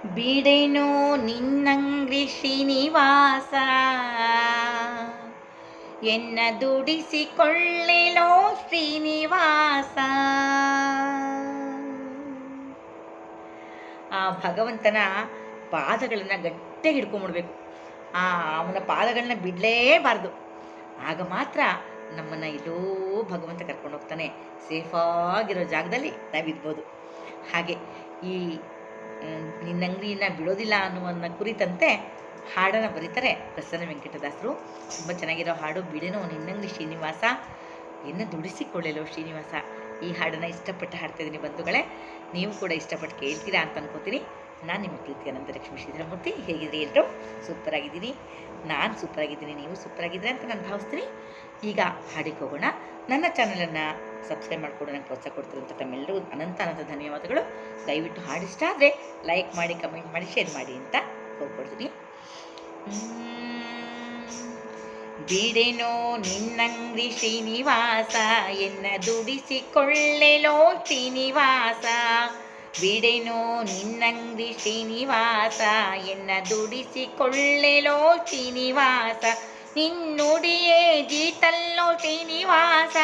ಬಿಡೆನೋ ನಿನ್ನಂಗ್ರಿ ಶ್ರೀನಿವಾಸ, ಎನ್ನ ದುಡಿಸಿಕೊಳ್ಳೆಲೋ ಶ್ರೀನಿವಾಸ. ಆ ಭಗವಂತನ ಪಾದಗಳನ್ನು ಗಟ್ಟಿಯಾಗಿ ಹಿಡ್ಕೊಂಡ್ಬಿಡ್ಬೇಕು. ಅವನ ಪಾದಗಳನ್ನ ಬಿಡಲೇಬಾರ್ದು. ಆಗ ಮಾತ್ರ ನಮ್ಮನ್ನು ಎಲ್ಲೋ ಭಗವಂತ ಕರ್ಕೊಂಡು ಹೋಗ್ತಾನೆ. ಸೇಫಾಗಿರೋ ಜಾಗದಲ್ಲಿ ನಾವಿರ್ಬೋದು. ಹಾಗೆ ಈ ನಿನ್ನಂಗ್ರಿಯನ್ನು ಬಿಡೋದಿಲ್ಲ ಅನ್ನುವನ್ನ ಕುರಿತಂತೆ ಹಾಡನ್ನು ಬರೀತಾರೆ ಪ್ರಸನ್ನ ವೆಂಕಟದಾಸರು. ತುಂಬ ಚೆನ್ನಾಗಿರೋ ಹಾಡು. ಬಿಡೆನೋ ನಿನ್ನಂಗ್ರಿ ಶ್ರೀನಿವಾಸ, ಎನ್ನ ದುಡಿಸಿಕೊಳ್ಳೆಲೋ ಶ್ರೀನಿವಾಸ. ಈ ಹಾಡನ್ನು ಇಷ್ಟಪಟ್ಟು ಹಾಡ್ತಾ ಇದ್ದೀನಿ ಬಂಧುಗಳೇ. ನೀವು ಕೂಡ ಇಷ್ಟಪಟ್ಟು ಕೇಳ್ತೀರಾ ಅಂತ ಅನ್ಕೋತೀನಿ. ನಾನು ನಿಮ್ಮ ಪ್ರೀತಿ ಅನಂತಲಕ್ಷ್ಮಿ ಶ್ರೀಧರಮೂರ್ತಿ. ಹೇಗಿದ್ರಿ ಎಲ್ಲರೂ? ಸೂಪರಾಗಿದ್ದೀನಿ. ನಾನು ಸೂಪರಾಗಿದ್ದೀನಿ, ನೀವು ಸೂಪರಾಗಿದ್ದೀರಿ ಅಂತ ನಾನು ಭಾವಿಸ್ತೀನಿ. ಈಗ ಹಾಡಿಗೆ ಹೋಗೋಣ. ನನ್ನ ಚಾನಲನ್ನು ಸಬ್ಸ್ಕ್ರೈಬ್ ಮಾಡಿಕೊಂಡು ನನಗೆ ಪ್ರೋತ್ಸಾಹ ಕೊಡ್ತಿರೋಂಥ ತಮ್ಮೆಲ್ಲರೂ ಅನಂತ ಧನ್ಯವಾದಗಳು. ದಯವಿಟ್ಟು ಹಾಡಿಷ್ಟ ಆದರೆ ಲೈಕ್ ಮಾಡಿ, ಕಮೆಂಟ್ ಮಾಡಿ, ಶೇರ್ ಮಾಡಿ ಅಂತ ಕೋರ್ಕೊಡ್ತೀನಿ. ಬಿಡೆನೋ ನಿನ್ನಂಗ್ರಿ ಶ್ರೀನಿವಾಸ, ಎನ್ನ ದುಡಿಸಿಕೊಳ್ಳೆಲೋ ಶ್ರೀನಿವಾಸ. ಬಿಡೆನೋ ನಿನ್ನಂಗ್ರಿ ಶ್ರೀನಿವಾಸ, ಎನ್ನ ದುಡಿಸಿಕೊಳ್ಳೆಲೋ ಶ್ರೀನಿವಾಸ. ನಿನ್ನುಡಿಯೇ ಜೀತಲ್ಲೋ ಶ್ರೀನಿವಾಸ,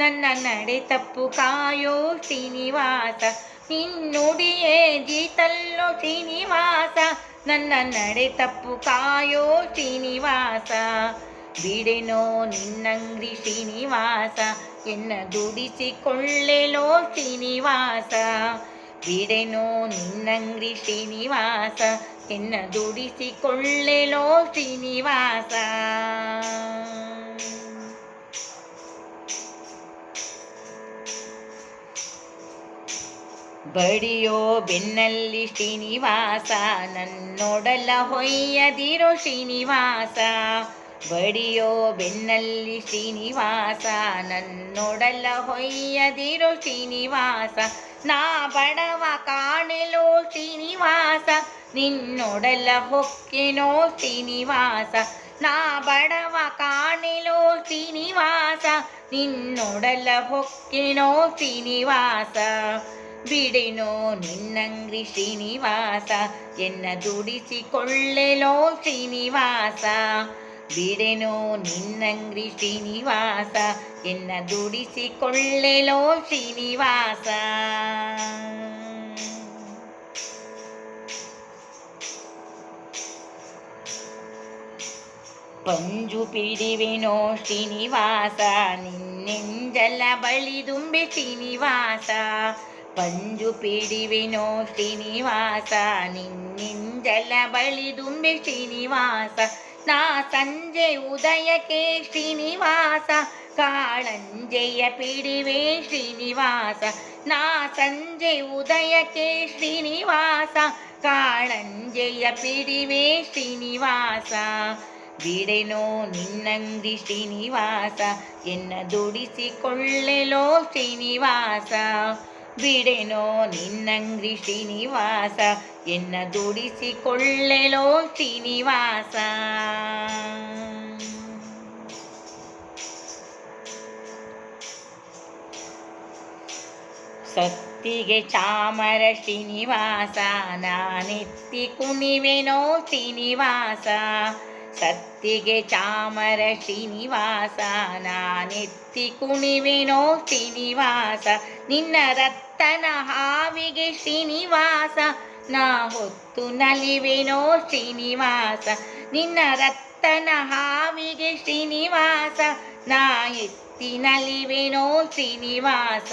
ನನ್ನ ನಡೆ ತಪ್ಪು ಕಾಯೋ ಶ್ರೀನಿವಾಸ. ನಿನ್ನುಡಿಯೇ ಜೀತಲ್ಲೋ ಶ್ರೀನಿವಾಸ, ನನ್ನ ನಡೆ ತಪ್ಪು ಕಾಯೋ ಶ್ರೀನಿವಾಸ. ಬಿಡೆನೋ ನಿನ್ನಂಗ್ರಿ ಶ್ರೀನಿವಾಸ, ಎನ್ನ ದುಡಿಸಿಕೊಳ್ಳೆಲೋ ಶ್ರೀನಿವಾಸ. ಬಿಡೆನೋ ನಿನ್ನಂಗ್ರಿ ಶ್ರೀನಿವಾಸ, ಎನ್ನ ದುಡಿಸಿಕೊಳ್ಳೆಲೋ ಶ್ರೀನಿವಾಸ. ಬಡಿಯೋ ಬೆನ್ನಲ್ಲಿ ಶ್ರೀನಿವಾಸ, ನನ್ನೊಡಲ ಹೊಯ್ಯದಿರೋ ಶ್ರೀನಿವಾಸ. ಬಡಿಯೋ ಬೆನ್ನಲ್ಲಿ ಶ್ರೀನಿವಾಸ, ನನ್ನೊಡಲ ಹೊಯ್ಯದಿರೋ ಶ್ರೀನಿವಾಸ. ನಾ ಬಡವ ಕಾಣೆಲೋ ಶ್ರೀನಿವಾಸ, ನಿನ್ನೊಡಲ ಹೊಕ್ಕೆನೋ ಶ್ರೀನಿವಾಸ. ನಾ ಬಡವ ಕಾಣೆಲೋ ಶ್ರೀನಿವಾಸ, ನಿನ್ನೊಡಲ ಹೊಕ್ಕೆನೋ ಶ್ರೀನಿವಾಸ. ಬಿಡೆನೋ ನಿನ್ನಂಗ್ರಿ ಶ್ರೀನಿವಾಸ, ಎನ್ನ ದುಡಿಸಿಕೊಳ್ಳೆಲೋ ಶ್ರೀನಿವಾಸ. ಬಿಡೆನೋ ನಿನ್ನಂಗ್ರಿ ಶ್ರೀನಿವಾಸ, ಎನ್ನ ದುಡಿಸಿಕೊಳ್ಳೆಲೋ ಶ್ರೀನಿವಾಸ. ಪಂಜು ಪಿಡಿವೆನೋ ಶ್ರೀನಿವಾಸ, ನಿನ್ನೆಂಜಲ ಬಳಿದುಂಬೆ ಶ್ರೀನಿವಾಸ. ಪಂಜು ಪಿಡಿವೆನೋ ಶ್ರೀನಿವಾಸ, ನಿನ್ನೆಂಜಲ ಬಳಿದುಂಬೆ ಶ್ರೀನಿವಾಸ. ನಾ ಸಂಜೆ ಉದಯಕ್ಕೆ ಶ್ರೀನಿವಾಸ, ಕಾಳಂಜೆಯ ಪಿಡಿವೆ ಶ್ರೀನಿವಾಸ. ನಾ ಸಂಜೆ ಉದಯಕ್ಕೆ ಶ್ರೀನಿವಾಸ, ಕಾಳಂಜೆಯ ಪಿಡಿವೆ ಶ್ರೀನಿವಾಸ. ಬಿಡೆನೋ ನಿನ್ನಂಗ್ರಿ ಶ್ರೀನಿವಾಸ, ಎನ್ನ ದುಡಿಸಿಕೊಳ್ಳೆಲೋ ಶ್ರೀನಿವಾಸ. ಬಿಡೆನೋ ನಿನ್ನಂಗ್ರಿ ಶ್ರೀನಿವಾಸ, ಎನ್ನ ದುಡಿಸಿಕೊಳ್ಳೆಲೋ ಶ್ರೀನಿವಾಸ. ಸತ್ತಿಗೆ ಚಾಮರ ಶ್ರೀನಿವಾಸ, ನಾನೆತ್ತಿ ಕುಣಿವೆನೋ ಶ್ರೀನಿವಾಸ. ಸತ್ತಿಗೆ ಚಾಮರ ಶ್ರೀನಿವಾಸ, ನಾನೆತ್ತಿ ಕುಣಿವೆನೋ ಶ್ರೀನಿವಾಸ. ನಿನ್ನ ರತ್ತನ ಹಾವಿಗೆ ಶ್ರೀನಿವಾಸ, ನಾ ಹೊತ್ತು ನಲಿವೆನೋ ಶ್ರೀನಿವಾಸ. ನಿನ್ನ ರತ್ತನ ಹಾವಿಗೆ ಶ್ರೀನಿವಾಸ, ನಾ ಎತ್ತಿ ನಲಿವೆನೋ ಶ್ರೀನಿವಾಸ.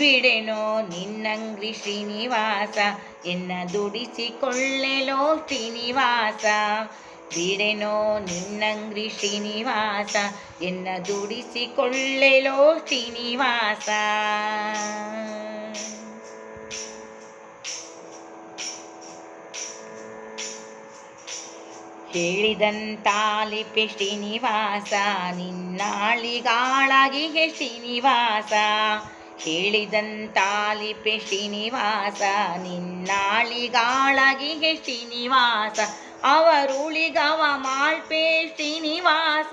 ಬಿಡೆನೋ ನಿನ್ನಂಗ್ರಿ ಶ್ರೀನಿವಾಸ, ಎನ್ನ ದುಡಿಸಿಕೊಳ್ಳೆಲೋ ಶ್ರೀನಿವಾಸ. ಬಿಡೆನೋ ನಿನ್ನಂಗ್ರಿ ಶ್ರೀನಿವಾಸ, ಎನ್ನ ದುಡಿಸಿಕೊಳ್ಳೆಲೋ ಶ್ರೀನಿವಾಸ. ಹೇಳಿದಂತಾಲಿಪೆ ಶ್ರೀನಿವಾಸ, ನಿನ್ನಾಳಿಗಾಳಾಗಿಗೆ ಶ್ರೀನಿವಾಸ. ಹೇಳಿದಂತಾಲಿಪೆ ಶ್ರೀನಿವಾಸ, ನಿನ್ನಾಳಿಗಾಳಾಗಿಗೆ ಶ್ರೀನಿವಾಸ. ಅವರುಳಿಗವ ಮಾಳ್ಪೆ ಶ್ರೀನಿವಾಸ,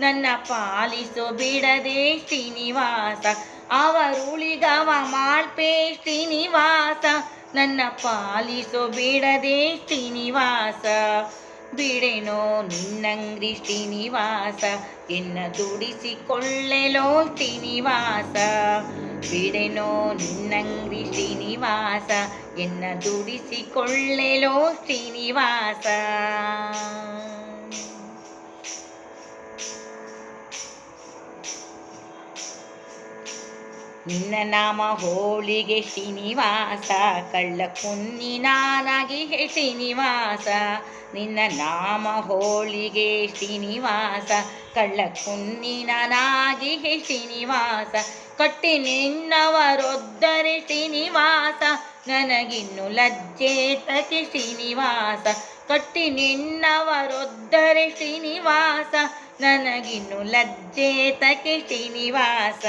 ನನ್ನ ಪಾಲಿಸೋ ಬಿಡದೆ ಶ್ರೀನಿವಾಸ. ಅವರುಳಿಗವ ಮಾಳ್ಪೆ ಶ್ರೀನಿವಾಸ, ನನ್ನ ಪಾಲಿಸೋ ಬಿಡದೆ ಶ್ರೀನಿವಾಸ. ಬಿಡೆನೋ ನಿನ್ನಂಗ್ರಿ ಶ್ರೀನಿವಾಸ, ಎನ್ನ ದುಡಿಸಿಕೊಳ್ಳೆಲೋ ಶ್ರೀನಿವಾಸ. ಬಿಡೆನೋ ನಿನ್ನಂಗ್ರಿ ಶ್ರೀನಿವಾಸ, ಎನ್ನ ದುಡಿಸಿಕೊಳ್ಳೆಲೋ ಶ್ರೀನಿವಾಸ. ನಿನ್ನ ನಾಮ ಹೋಳಿಗೆ ಶ್ರೀನಿವಾಸ, ಕಳ್ಳ ಕುನ್ನಿ ನಾನಾಗಿ ಹೇ ಶ್ರೀನಿವಾಸ. ನಿನ್ನ ನಾಮ ಹೋಳಿಗೆ ಶ್ರೀನಿವಾಸ, ಕಳ್ಳ ಕುನ್ನಿ ನಾನಾಗಿ ಹೇ ಶ್ರೀನಿವಾಸ. ಕಟ್ಟಿ ನಿನ್ನವರೊದ್ದರೆ ಶ್ರೀನಿವಾಸ, ನನಗಿನ್ನು ಲಜ್ಜೆ ತಕೆ ಶ್ರೀನಿವಾಸ. ಕಟ್ಟಿ ನಿನ್ನವರೊದ್ದರೆ ಶ್ರೀನಿವಾಸ, ನನಗಿನ್ನು ಲಜ್ಜೆ ತಕೆ ಶ್ರೀನಿವಾಸ.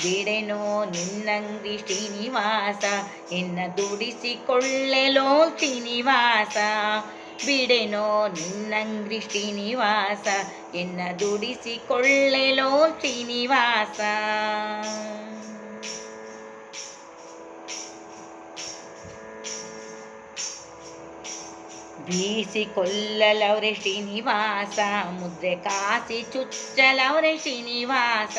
ಬಿಡೆನೋ ನಿನ್ನಂಗ್ರಿ ಶ್ರೀನಿವಾಸ, ಎನ್ನ ದುಡಿಸಿಕೊಳ್ಳೆಲೋ ಶ್ರೀನಿವಾಸ. ಬಿಡೆನೋ ನಿನ್ನಂಗ್ರಿ ಶ್ರೀನಿವಾಸ, ಎನ್ನ ದುಡಿಸಿಕೊಳ್ಳೆಲೋ ಶ್ರೀನಿವಾಸ. ಬೀಸಿಕೊಳ್ಳಲವ್ರೆ ಶ್ರೀನಿವಾಸ, ಮುದ್ರೆ ಕಾಸಿ ಚುಚ್ಚಲವ್ರೆ ಶ್ರೀನಿವಾಸ.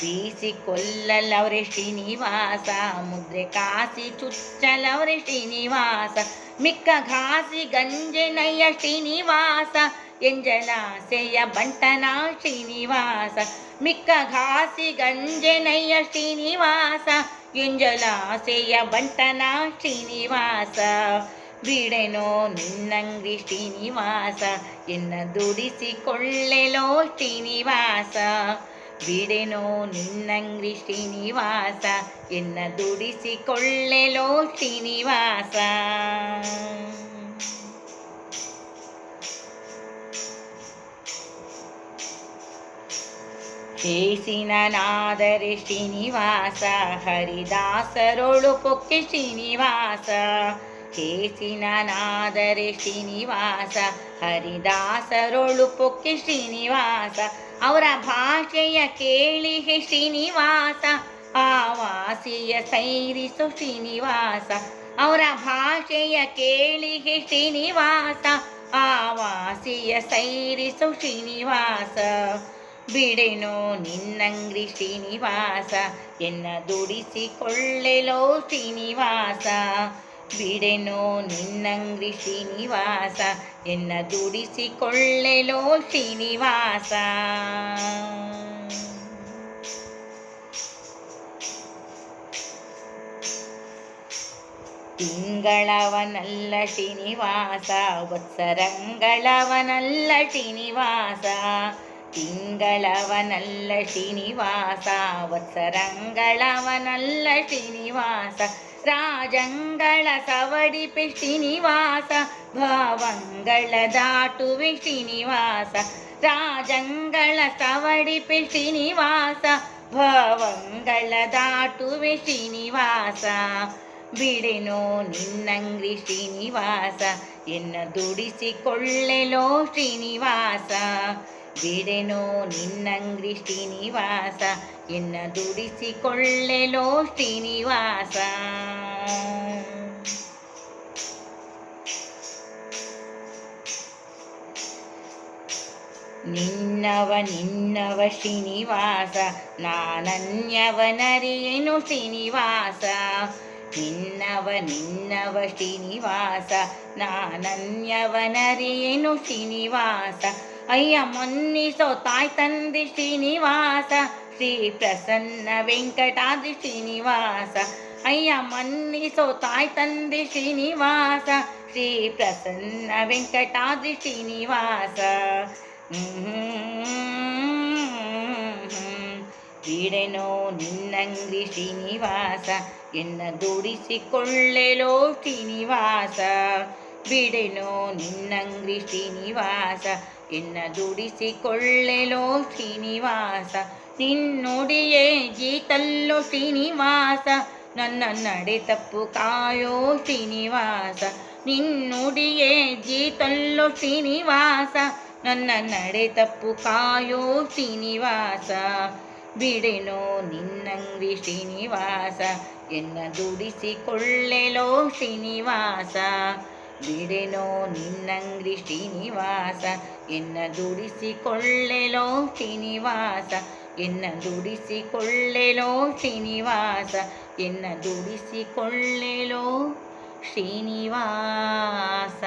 ಬೀಸಿಕೊಳ್ಳಲವ್ರೆ ಶ್ರೀನಿವಾಸ, ಮುದ್ರೆ ಕಾಸಿ ಚುಚ್ಚಲವ್ರೆ ಶ್ರೀನಿವಾಸ. ಮಿಕ್ಕ ಘಾಸಿ ಗಂಜೆನಯ್ಯ ಶ್ರೀನಿವಾಸ, ಎಂಜಲಾಸೆಯ ಬಂಟನ ಶ್ರೀನಿವಾಸ. ಮಿಕ್ಕ ಘಾಸಿ ಗಂಜೆನಯ್ಯ ಶ್ರೀನಿವಾಸ, ಎಂಜಲಾಸೆಯ ಬಂಟನ ಶ್ರೀನಿವಾಸ. ಬಿಡೆನೋ ನಿನ್ನಂಗ್ರಿ ಶ್ರೀನಿವಾಸ, ಎನ್ನ ದುಡಿಸಿಕೊಳ್ಳೆಲೋ ಶ್ರೀನಿವಾಸ. ಬಿಡೆನೋ ನಿನ್ನಂಗ್ರಿ ಶ್ರೀನಿವಾಸ, ಎನ್ನ ದುಡಿಸಿಕೊಳ್ಳೆಲೋ ಶ್ರೀನಿವಾಸ. ಹೇಸಿನನಾದರೆ ಶ್ರೀನಿವಾಸ, ಹರಿದಾಸರೊಳು ಪೊಕ್ಕೆ ಶ್ರೀನಿವಾಸ. ಹೇಸಿನನಾದರೆ ಶ್ರೀನಿವಾಸ, ಹರಿದಾಸರೊಳು ಪೊಕ್ಕೆ ಶ್ರೀನಿವಾಸ. ಅವರ ಭಾಷೆಯ ಕೇಳಿ ಹೇ ಶ್ರೀನಿವಾಸ, ಆವಾಸಿಯ ಸೈರಿಸೋ ಶ್ರೀನಿವಾಸ. ಅವರ ಭಾಷೆಯ ಕೇಳಿ ಹೇ ಶ್ರೀನಿವಾಸ, ಆವಾಸಿಯ ಸೈರಿಸೋ ಶ್ರೀನಿವಾಸ. ಬಿಡೆನೋ ನಿನ್ನಂಗ್ರಿ ಶ್ರೀನಿವಾಸ, ಎನ್ನ ದುಡಿಸಿಕೊಳ್ಳೆಲೋ ಶ್ರೀನಿವಾಸ. ಬಿಡೆನೋ ನಿನ್ನಂಗ್ರಿ ಶ್ರೀನಿವಾಸ, ಎನ್ನ ದುಡಿಸಿಕೊಳ್ಳೆಲೋ ಶ್ರೀನಿವಾಸ. ತಿಂಗಳವನಲ್ಲ ಶ್ರೀನಿವಾಸ, ವತ್ಸರಂಗಳವನಲ್ಲ ಶ್ರೀನಿವಾಸ. ತಿಂಗಳವನಲ್ಲ ಶ್ರೀನಿವಾಸ, ವತ್ಸರಂಗಳವನಲ್ಲ ಶ್ರೀನಿವಾಸ. ರಾಜಂಗಳ ಸವಡಿಪೆ ಶ್ರೀನಿವಾಸ, ಭಾವಂಗಳ ದಾಟುವೆ ಶ್ರೀನಿವಾಸ. ರಾಜಂಗಳ ಸವಡಿಪೆ ಶ್ರೀನಿವಾಸ, ಭಾವಂಗಳ ದಾಟುವೆ ಶ್ರೀನಿವಾಸ. ಬಿಡೆನೋ ನಿನ್ನಂಗ್ರಿ ಶ್ರೀನಿವಾಸ, ಎನ್ನ ದುಡಿಸಿಕೊಳ್ಳೆಲೋ ಶ್ರೀನಿವಾಸ. ಬಿಡೆನೋ ನಿನ್ನಂಗ್ರಿ ಶ್ರೀನಿವಾಸ, ಎನ್ನ ದುಡಿಸಿಕೊಳ್ಳೆಲೋ ಶ್ರೀನಿವಾಸ. ನಿನ್ನವ ಶ್ರೀನಿವಾಸ, ನಾನನ್ಯವನರಿಯೇನು ಶ್ರೀನಿವಾಸ. ನಿನ್ನವ ಶ್ರೀನಿವಾಸ, ನಾನನ್ಯವನರಿಯೇನು ಶ್ರೀನಿವಾಸ. ಅಯ್ಯ ಮನ್ನಿಸೋ ತಾಯ್ ತಂದೆ ಶ್ರೀನಿವಾಸ, ಶ್ರೀ ಪ್ರಸನ್ನ ವೆಂಕಟಾದ್ರಿ ಶ್ರೀನಿವಾಸ. ಅಯ್ಯ ಮನ್ನಿಸೋ ತಾಯ್ ತಂದೆ ಶ್ರೀನಿವಾಸ, ಶ್ರೀ ಪ್ರಸನ್ನ ವೆಂಕಟಾದ್ರಿ ಶ್ರೀನಿವಾಸ. ಬಿಡೆನೋ ನಿನ್ನಂಗ್ರಿ ಶ್ರೀನಿವಾಸ, ಎನ್ನ ದುಡಿಸಿಕೊಳ್ಳೆಲೋ ಶ್ರೀನಿವಾಸ. ಬಿಡೆನೋ ನಿನ್ನಂಗ್ರಿ ಶ್ರೀನಿವಾಸ, ಎನ್ನ ದುಡಿಸಿಕೊಳ್ಳೆಲೋ ಶ್ರೀನಿವಾಸ. ನಿನ್ನುಡಿಯೇ ಗೀತಲ್ಲೋ ಶ್ರೀನಿವಾಸ, ನನ್ನ ನಡೆ ತಪ್ಪು ಕಾಯೋ ಶ್ರೀನಿವಾಸ. ನಿನ್ನುಡಿಯೇ ಗೀತಲ್ಲೋ ಶ್ರೀನಿವಾಸ, ನನ್ನ ನಡೆ ತಪ್ಪು ಕಾಯೋ ಶ್ರೀನಿವಾಸ. ಬಿಡೆನೋ ನಿನ್ನಂಗ್ರಿ ಶ್ರೀನಿವಾಸ ಎನ್ನ ದುಡಿಸಿಕೊಳ್ಳೆಲೋ ಶ್ರೀನಿವಾಸ. ಬಿಡೆನೋ ನಿನ್ನಂಗ್ರಿ ಶ್ರೀನಿವಾಸ ಎನ್ನ ದುಡಿಸಿಕೊಳ್ಳೆಲೋ ಶ್ರೀನಿವಾಸ. ಎನ್ನ ದುಡಿಸಿಕೊಳ್ಳೆಲೋ ಶ್ರೀನಿವಾಸ. ಎನ್ನ ದುಡಿಸಿಕೊಳ್ಳೆಲೋ ಶ್ರೀನಿವಾಸ.